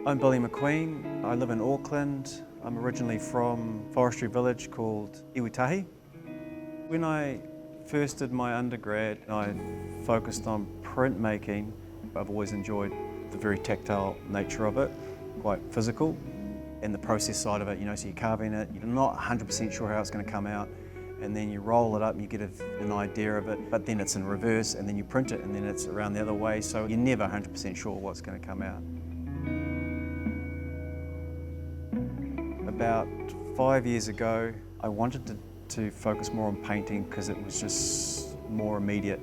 I'm Billy McQueen. I live in Auckland. I'm originally from a forestry village called Iwitahi. When I first did my undergrad, I focused on printmaking. I've always enjoyed the very tactile nature of it, quite physical, and the process side of it, so you're carving it, you're not 100% sure how it's going to come out, and then you roll it up and you get an idea of it, but then it's in reverse, and then you print it, and then it's around the other way, so you're never 100% sure what's going to come out. About 5 years ago, I wanted to focus more on painting because it was just more immediate.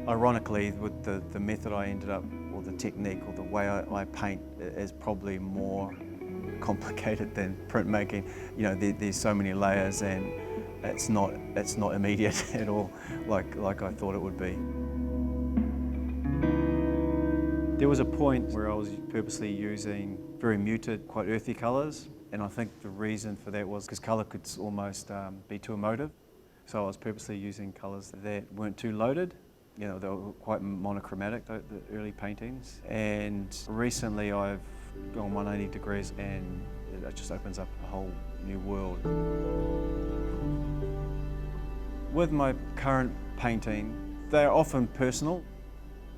Ironically, with the method I ended up, or the technique, or the way I paint is probably more complicated than printmaking. There's so many layers, and it's not immediate at all, like I thought it would be. There was a point where I was purposely using very muted, quite earthy colours, and I think the reason for that was because colour could almost be too emotive. So I was purposely using colours that weren't too loaded. They were quite monochromatic, the early paintings. And recently I've gone 180 degrees, and it just opens up a whole new world. With my current painting, they're often personal.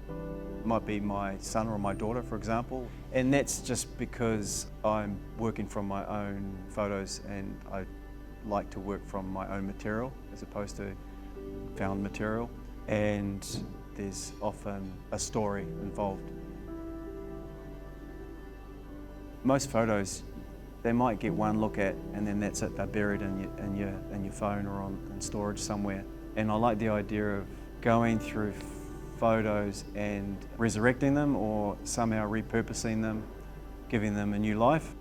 It might be my son or my daughter, for example, and that's just because I'm working from my own photos, and I like to work from my own material as opposed to found material, and there's often a story involved. Most photos, they might get one look at, and then that's it. They're buried in your phone or in storage somewhere. And I like the idea of going through photos and resurrecting them, or somehow repurposing them, giving them a new life.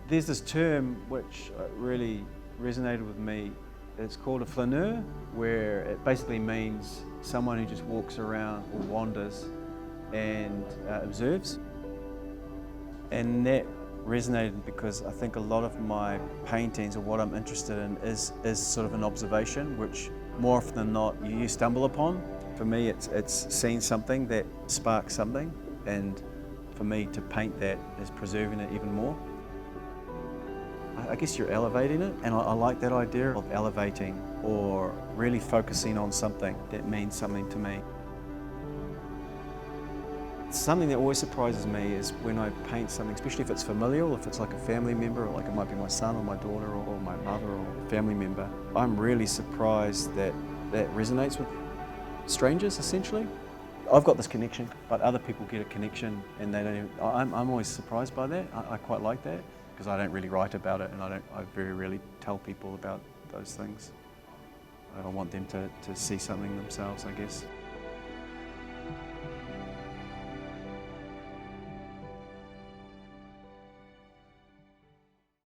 There's this term which really resonated with me. It's called a Fliner, where it basically means someone who just walks around or wanders and observes. And that resonated because I think a lot of my paintings, or what I'm interested in, is sort of an observation, which more often than not you stumble upon. For me, it's seeing something that sparks something, and for me to paint that is preserving it even more. I guess you're elevating it, and I like that idea of elevating or really focusing on something that means something to me. Something that always surprises me is when I paint something, especially if it's familial, if it's like a family member, or like it might be my son or my daughter or my mother or a family member. I'm really surprised that that resonates with strangers, essentially. I've got this connection, but other people get a connection and they don't even, I'm always surprised by that. I quite like that, because I don't really write about it, and I very rarely tell people about those things. I want them to see something themselves, I guess.